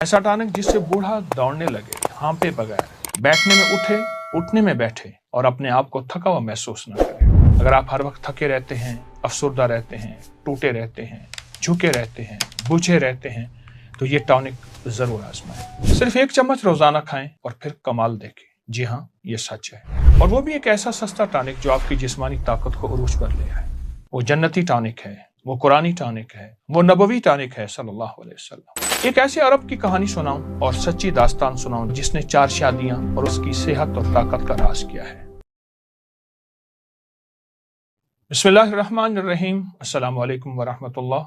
ऐसा टॉनिक जिससे बूढ़ा दौड़ने लगे, हाँपे बगैर, बैठने में उठे, उठने में बैठे और अपने आप को थका हुआ महसूस न करे। अगर आप हर वक्त थके रहते हैं, अफसरदा रहते हैं, टूटे रहते हैं, झुके रहते हैं, बुझे रहते हैं, तो ये टॉनिक जरूर आजमाएं। सिर्फ 1 चम्मच रोजाना खाएं और फिर कमाल देखें। जी हाँ, ये सच है। और वो भी एक ऐसा सस्ता टॉनिक जो आपकी जिस्मानी ताकत को उरूज पर ले आए। वो जन्नती टॉनिक है, वो कुरानी टॉनिक है, वो नबवी टॉनिक है सल्लल्लाहु अलैहि वसल्लम। एक ऐसे अरब की कहानी सुनाऊं और सच्ची दास्तान सुनाऊं जिसने 4 शादियां और उसकी सेहत और ताकत का राज किया है। बिस्मिल्लाहिर्रहमानिर्रहीम, अस्सलामु अलैकुम वरहमतुल्लाह।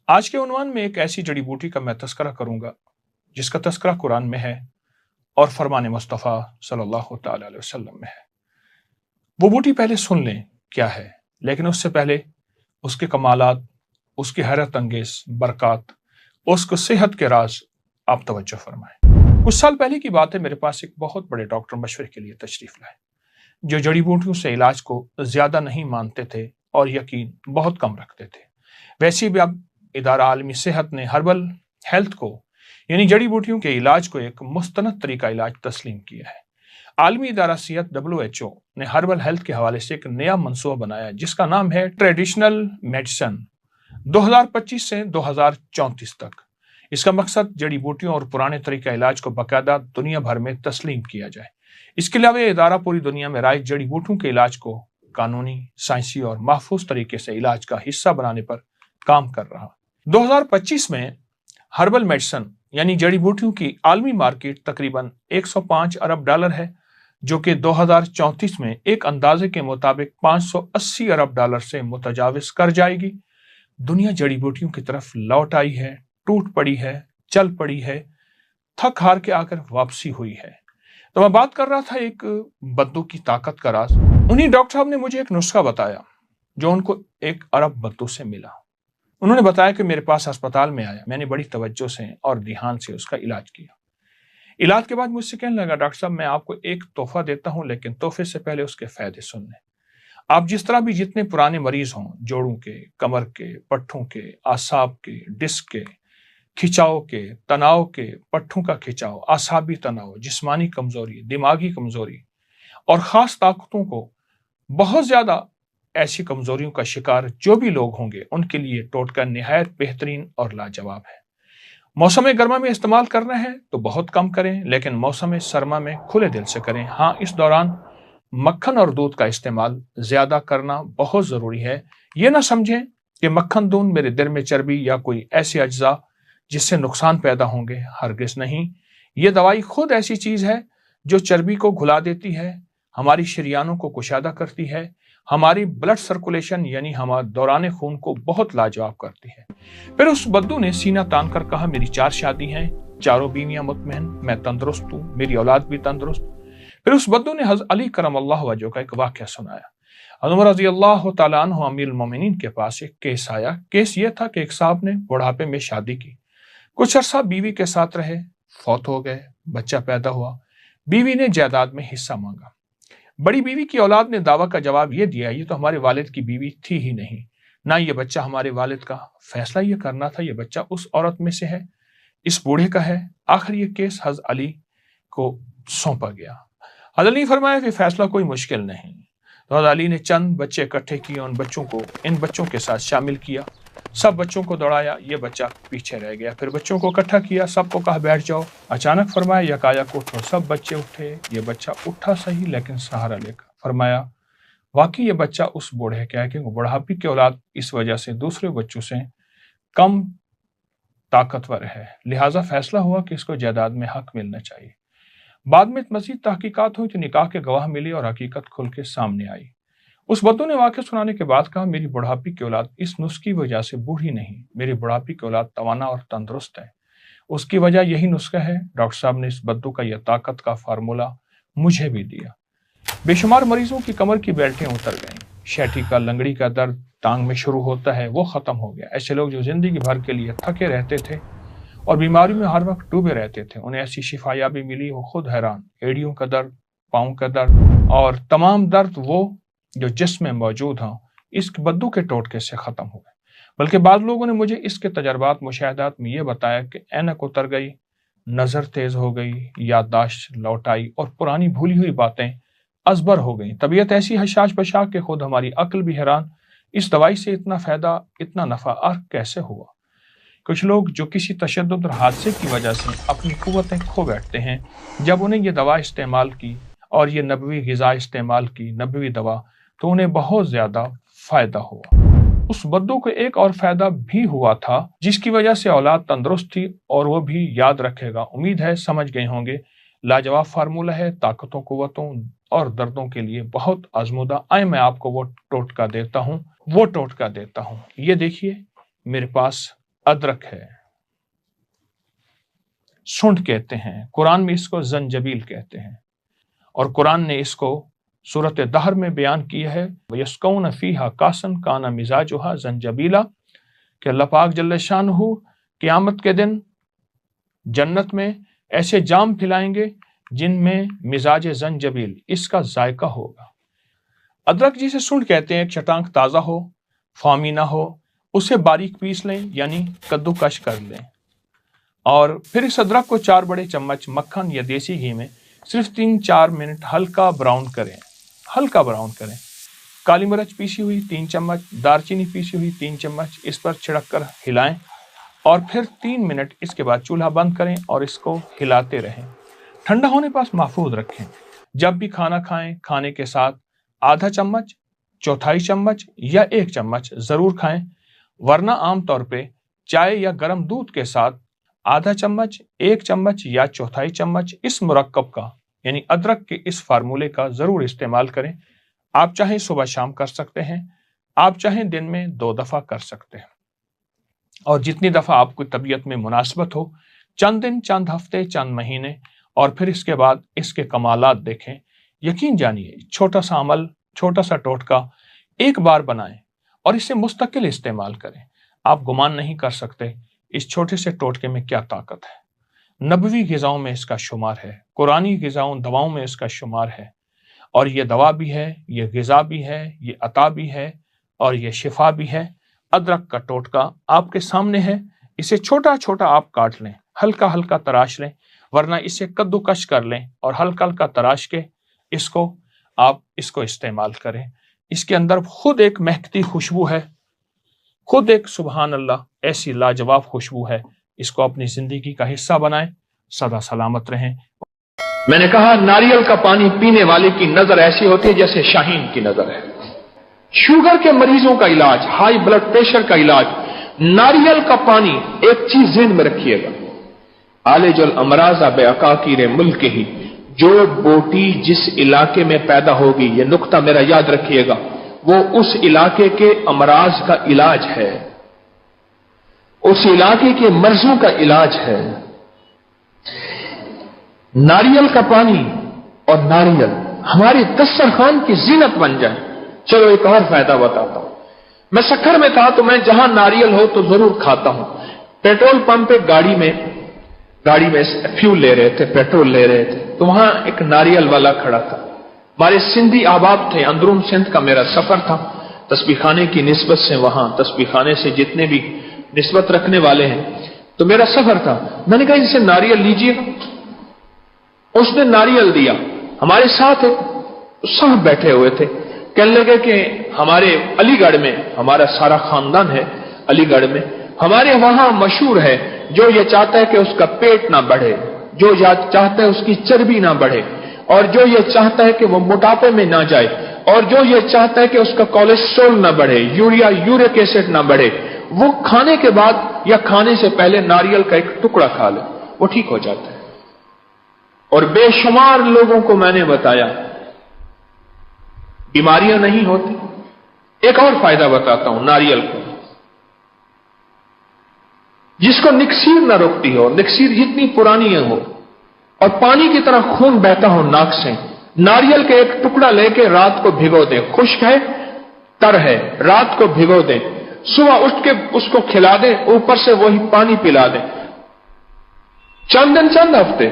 आज के उन्वान में एक ऐसी जड़ी बूटी का मैं तस्करा करूंगा जिसका तस्करा कुरान में है और फरमान मुस्तफ़ा सल्लल्लाहु तआला अलैहि वसल्लम में है। वो बूटी पहले सुन लें क्या है, लेकिन उससे पहले उसके कमालात, उसकी हैरत अंगेज बरक़ात, उसको सेहत के राज आप तवज्जो फरमाएं। कुछ साल पहले की बात है, मेरे पास एक बहुत बड़े डॉक्टर मशवरे के लिए तशरीफ लाए जो जड़ी बूटियों से इलाज को ज्यादा नहीं मानते थे और यकीन बहुत कम रखते थे। वैसे भी अब इदारा आलमी सेहत ने हर्बल हेल्थ को यानी जड़ी बूटियों के इलाज को एक मुस्तनद तरीका इलाज तस्लीम किया है। आलमी इदारा सेहत WHO ने हर्बल हेल्थ के हवाले से एक नया मंसूबा बनाया जिसका नाम है ट्रेडिशनल मेडिसिन 2025 से 2034 तक। इसका मकसद जड़ी बूटियों और पुराने तरीका इलाज को बाकायदा दुनिया भर में तस्लीम किया जाए। इसके अलावा यह इदारा पूरी दुनिया में राइज जड़ी बूटियों के इलाज को कानूनी, साइंसी और महफूज तरीके से इलाज का हिस्सा बनाने पर काम कर रहा। 2025 में हर्बल मेडिसिन यानी जड़ी बूटियों की आलमी मार्केट तकरीबन 105 अरब डॉलर है, जो कि 2034 में एक अंदाजे के मुताबिक 580 अरब डॉलर से मुतजाविज कर जाएगी। दुनिया जड़ी बूटियों की तरफ लौट आई है, टूट पड़ी है, चल पड़ी है, थक हार के आकर वापसी हुई है। तो मैं बात कर रहा था एक बद्दू की ताकत का राज। उन्हीं डॉक्टर साहब ने मुझे एक नुस्खा बताया जो उनको एक अरब बद्दू से मिला। उन्होंने बताया कि मेरे पास अस्पताल में आया, मैंने बड़ी तवज्जो से और ध्यान से उसका इलाज किया। इलाज के बाद मुझसे कहने लगा, डॉक्टर साहब मैं आपको एक तोहफा देता हूं, लेकिन तोहफे से पहले उसके फायदे सुन लें। आप जिस तरह भी जितने पुराने मरीज हों, जोड़ों के, कमर के, पट्ठों के, आसाब के, डिस्क के, खिंचाव के, तनाव के, पट्ठों का खिंचाव, आसाबी तनाव, जिस्मानी कमजोरी, दिमागी कमजोरी और खास ताकतों को बहुत ज्यादा ऐसी कमजोरियों का शिकार जो भी लोग होंगे उनके लिए टोटका निहायत बेहतरीन और लाजवाब है। मौसम गर्मा में इस्तेमाल करना है तो बहुत कम करें, लेकिन मौसम सरमा में खुले दिल से करें। हाँ, इस दौरान मक्खन और दूध का इस्तेमाल ज्यादा करना बहुत जरूरी है। ये ना समझें कि मक्खन दूध मेरे दिल में चर्बी या कोई ऐसे अज्जा जिससे नुकसान पैदा होंगे, हरगिज नहीं। ये दवाई खुद ऐसी चीज है जो चर्बी को घुला देती है, हमारी शरियानों को कुशादा करती है, हमारी ब्लड सर्कुलेशन यानी हमारे दौरान खून को बहुत लाजवाब करती है। फिर उस बद्दू ने सीना तान कर कहा, मेरी 4 शादी हैं, चारों बीवियां मुतमईन, मैं तंदुरुस्त हूँ, मेरी औलाद भी तंदुरुस्त। फिर उस बद्दू ने हज़रत अली करमल्लाहु वजहहू का एक वाक़या सुनाया। उमर रज़ियल्लाहु तआला अन्हु अमीरुल मोमिनीन के पास एक केस आया। केस ये था कि एक साहब ने बुढ़ापे में शादी की, कुछ अरसा बीवी के साथ रहे, फौत हो गए, बच्चा पैदा हुआ, बीवी ने जायदाद में हिस्सा मांगा। बड़ी बीवी की औलाद ने दावा का जवाब ये दिया, ये तो हमारे वालिद की बीवी थी ही नहीं, ना ये बच्चा हमारे वालिद का, फैसला ये करना था ये बच्चा उस औरत में से है, इस बूढ़े का है। आखिर ये केस हज़रत अली को सौंपा गया। हज़रत अली फरमाया कि फैसला कोई मुश्किल नहीं। तो हज़रत अली ने चंद बच्चे इकट्ठे किए, उन बच्चों को इन बच्चों के साथ शामिल किया, सब बच्चों को दौड़ाया, ये बच्चा पीछे रह गया। फिर बच्चों को इकट्ठा किया, सबको कहा बैठ जाओ। अचानक फरमाया यकायक उठो, सब बच्चे उठे। ये बच्चा उठा सही लेकिन सहारा लेकर। फरमाया वाकई ये बच्चा उस बूढ़े का है, क्योंकि बुढ़ापे की औलाद इस वजह से दूसरे बच्चों से कम ताकतवर है, लिहाजा फैसला हुआ कि इसको जायदाद में हक मिलना चाहिए। बाद में मजीद तहकीकात हुई तो निकाह के गवाह मिली और हकीकत खुल के सामने आई। उस बद्दू ने वाक़या सुनाने के बाद कहा, मेरी बुढ़ापी की औलाद इस नुस्खे की वजह से बूढ़ी नहीं, मेरी बुढ़ापी की औलाद तवाना और तंदुरुस्त है, उसकी वजह यही नुस्खा है। डॉक्टर साहब ने इस बद्दू का यह ताकत का फार्मूला मुझे भी दिया। बेशुमार मरीजों की कमर की बेल्टें उतर गईं, शैटी का, लंगड़ी का दर्द टांग में शुरू होता है वो खत्म हो गया। ऐसे लोग जो जिंदगी भर के लिए थके रहते थे और बीमारी में हर वक्त डूबे रहते थे, उन्हें ऐसी शिफायाबी मिली, वो खुद हैरान। एड़ियों का दर्द, पाँव का दर्द और तमाम दर्द वो जो जिस्म में मौजूद हों, इस बद्दू के टोटके से खत्म हो गए। बल्कि बाद लोगों ने मुझे इसके तजर्बात मुशाहदात में ये बताया कि ऐनक उतर गई, नज़र तेज हो गई, याददाश्त लौट आई और पुरानी भूली हुई बातें अजबर हो गई। तबीयत ऐसी हशाश बशा कि खुद हमारी अक्ल भी हैरान, इस दवाई से इतना फायदा, इतना नफा कैसे हुआ। कुछ लोग जो किसी तशद्दुद और हादसे की वजह से अपनी कुव्वतें खो बैठते हैं, जब उन्हें ये दवा इस्तेमाल की और ये नबवी ग़िज़ा इस्तेमाल की, नबवी दवा, तो उन्हें बहुत ज़्यादा फ़ायदा हुआ। उस बद्दू को एक और फ़ायदा भी हुआ था जिसकी वजह से औलाद तंदुरुस्त थी और वो भी याद रखेगा। उम्मीद है समझ गए होंगे। लाजवाब फार्मूला है, ताकतों, कुव्वतों और दर्दों के लिए बहुत आजमूदा। आए मैं आपको वो टोटका देता हूँ। ये देखिए मेरे पास अदरक है, सुंठ कहते हैं, कुरान में इसको जंजबील कहते हैं और कुरान ने इसको सूरत दहर में बयान किया है, यस्कौन फीहा कासन काना मिजाजुहा जंजबीला, कि अल्लाह पाक जल्ल शानहू क़यामत के दिन जन्नत में ऐसे जाम पिलाएंगे जिनमें मिजाज जंजबील, इसका जायका होगा। अदरक जिसे सुंठ कहते हैं, एक चटांक ताज़ा हो, फामी ना हो, उसे बारीक पीस लें यानी कद्दूकश कर लें और फिर इस अदरक को 4 बड़े चम्मच मक्खन या देसी घी में सिर्फ 3-4 मिनट हल्का ब्राउन करें। काली मिर्च पीसी हुई 3 चम्मच, दालचीनी पीसी हुई 3 चम्मच, इस पर छिड़क कर हिलाएं और फिर 3 मिनट इसके बाद चूल्हा बंद करें और इसको हिलाते रहें। ठंडा होने पास महफूज रखें। जब भी खाना खाएं, खाने के साथ आधा चम्मच, चौथाई चम्मच या 1 चम्मच जरूर खाएं, वरना आमतौर पे चाय या गर्म दूध के साथ आधा चम्मच, 1 चम्मच या चौथाई चम्मच इस मुरक्कब का यानी अदरक के इस फार्मूले का जरूर इस्तेमाल करें। आप चाहें सुबह शाम कर सकते हैं, आप चाहें दिन में 2 दफा कर सकते हैं और जितनी दफा आपको तबीयत में मुनासिबत हो, चंद दिन, चंद हफ्ते, चंद महीने और फिर इसके बाद इसके कमालात देखें। यकीन जानिए, छोटा सा अमल, छोटा सा टोटका एक बार बनाएं और इसे मुस्तकिल इस्तेमाल करें। आप गुमान नहीं कर सकते इस छोटे से टोटके में क्या ताकत है। नबवी ग़िज़ाओं में इसका शुमार है, कुरानी ग़िज़ाओं, दवाओं में इसका शुमार है और ये दवा भी है, ये ग़िज़ा भी है, ये अता भी है और ये शिफा भी है। अदरक का टोटका आपके सामने है, इसे छोटा छोटा आप काट लें, हल्का हल्का तराश लें, वरना इसे कद्दूकश कर लें और हल्का हल्का तराश के आप इसको इस्तेमाल करें। इसके अंदर खुद एक महकती खुशबू है, खुद एक सुबहान अल्लाह ऐसी लाजवाब खुशबू है। इसको अपनी जिंदगी का हिस्सा बनाएं, सदा सलामत रहें। मैंने कहा नारियल का पानी पीने वाले की नजर ऐसी होती है जैसे शाहीन की नजर है। शुगर के मरीजों का इलाज, हाई ब्लड प्रेशर का इलाज, नारियल का पानी। एक चीज ज़हन में रखिएगा, आलेजुल अमराज़ा बेअकाकीर मुल्क ही, जो बोटी जिस इलाके में पैदा होगी, यह नुक्ता मेरा याद रखिएगा, वो उस इलाके के अमराज का इलाज है, उस इलाके के मर्जों का इलाज है। नारियल का पानी और नारियल हमारे दस्तरखान की जीनत बन जाए। चलो एक और फायदा बताता हूं। मैं सखर में था तो मैं जहां नारियल हो तो जरूर खाता हूं। पेट्रोल पंप पे गाड़ी में फ्यूल ले रहे थे, पेट्रोल ले रहे थे, तो वहां एक नारियल वाला खड़ा था। हमारे सिंधी अहबाब थे, अंदरून सिंध का मेरा सफर था। तस्बीखाने की निस्बत से, वहां तस्बीखाने से जितने भी निस्बत रखने वाले हैं, तो मेरा सफर था। मैंने कहा इनसे नारियल लीजिएगा। उसने नारियल दिया। हमारे साथ सब बैठे हुए थे, कहने लगे कि हमारे अलीगढ़ में, हमारा सारा खानदान है अलीगढ़ में, हमारे वहां मशहूर है, जो ये चाहता है कि उसका पेट ना बढ़े, जो चाहता है उसकी चर्बी ना बढ़े, और जो ये चाहता है कि वो मोटापे में ना जाए, और जो ये चाहता है कि उसका कोलेस्ट्रॉल ना बढ़े, यूरिक एसिड ना बढ़े, वो खाने के बाद या खाने से पहले नारियल का एक टुकड़ा खा ले, वो ठीक हो जाता है। और बेशुमार लोगों को मैंने बताया बीमारियां नहीं होती। एक और फायदा बताता हूं नारियल को, जिसको निक्सीर ना रोकती हो, निक्सीर जितनी पुरानी हो और पानी की तरह खून बहता हो नाक से, नारियल के एक टुकड़ा लेके रात को भिगो दें। खुश्क है, तर है, रात को भिगो दें, सुबह उठ के उसको खिला दें, ऊपर से वही पानी पिला दें। चंद दिन, चंद हफ्ते,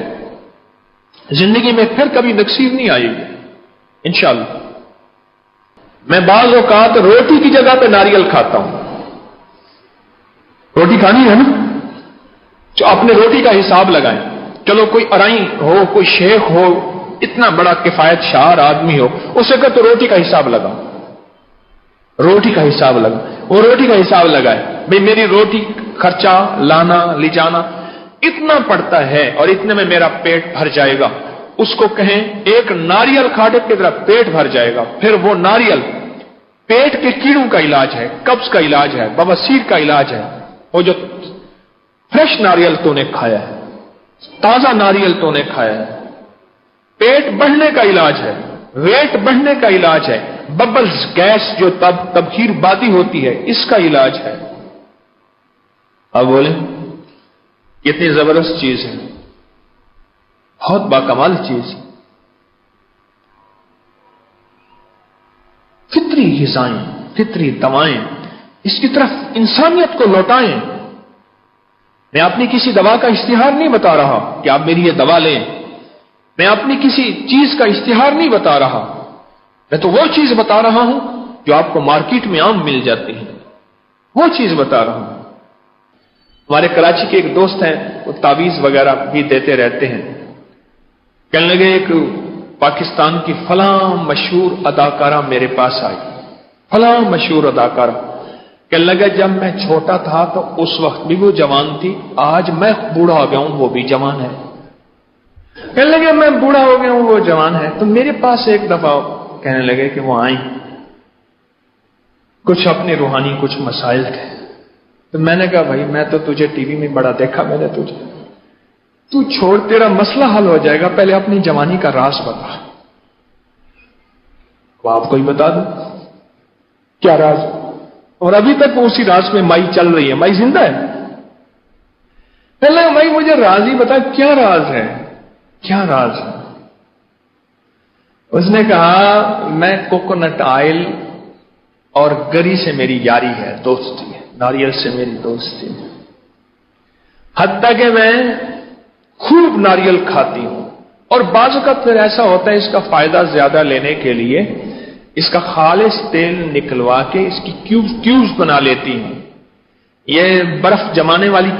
जिंदगी में फिर कभी नक्सीर नहीं आएगी इंशाअल्लाह। मैं बाज़ औक़ात रोटी की जगह पे नारियल खाता हूं। روٹی کھانی ہے نا، جو اپنے روٹی کا حساب لگائیں. چلو کوئی ارائی ہو، کوئی شیخ ہو، اتنا بڑا کفایت شعار آدمی ہو، اسے کہ تو روٹی کا حساب لگا، روٹی کا حساب لگا. وہ روٹی کا حساب لگائے، بھئی میری روٹی خرچہ لانا لے جانا اتنا پڑتا ہے اور اتنے میں میرا پیٹ بھر جائے گا. اس کو کہیں ایک ناریل کھاٹے کی طرح پیٹ بھر جائے گا. پھر وہ ناریل پیٹ کے کیڑوں کا علاج ہے، قبض کا علاج ہے، بواسیر کا علاج ہے. وہ جو فریش ناریل تو نے کھایا ہے، تازہ ناریل تو نے کھایا ہے، پیٹ بڑھنے کا علاج ہے، ویٹ بڑھنے کا علاج ہے، ببلز گیس جو تبخیر بادی ہوتی ہے اس کا علاج ہے. اب بولیں کتنی زبردست چیز ہے، بہت باکمال چیز. فطری غذائیں، فطری دوائیں، اس کی طرف انسانیت کو لوٹائیں. میں اپنی کسی دوا کا اشتہار نہیں بتا رہا کہ آپ میری یہ دوا لیں، میں اپنی کسی چیز کا اشتہار نہیں بتا رہا، میں تو وہ چیز بتا رہا ہوں جو آپ کو مارکیٹ میں عام مل جاتی ہے، وہ چیز بتا رہا ہوں. ہمارے کراچی کے ایک دوست ہیں، وہ تعویذ وغیرہ بھی دیتے رہتے ہیں. کہنے لگے ایک پاکستان کی فلاں مشہور اداکارہ میرے پاس آئی، فلاں مشہور اداکارہ. کہنے لگا جب میں چھوٹا تھا تو اس وقت بھی وہ جوان تھی، آج میں بوڑھا ہو گیا ہوں وہ بھی جوان ہے. کہنے لگے میں بوڑھا ہو گیا ہوں وہ جوان ہے. تو میرے پاس ایک دفعہ کہنے لگے کہ وہ آئیں، کچھ اپنے روحانی کچھ مسائل تھے. تو میں نے کہا بھائی میں تو تجھے ٹی وی میں بڑا دیکھا میں نے تجھے، تو چھوڑ تیرا مسئلہ حل ہو جائے گا، پہلے اپنی جوانی کا راز بتا. وہ آپ کو ہی بتا دوں کیا راز. اور ابھی تک اسی راز میں مائی چل رہی ہے، مائی زندہ ہے. پہلے مائی مجھے راز ہی بتا، کیا راز ہے، کیا راز ہے. اس نے کہا میں کوکونٹ آئل اور گری سے میری یاری ہے، دوستی ہے، ناریل سے میری دوستی ہے، حتیٰ کہ میں خوب ناریل کھاتی ہوں. اور بعض اوقات پھر ایسا ہوتا ہے اس کا فائدہ زیادہ لینے کے لیے اس کا خالص تیل نکلوا کے اس کی کیوبز بنا لیتی ہوں. یہ برف جمانے والی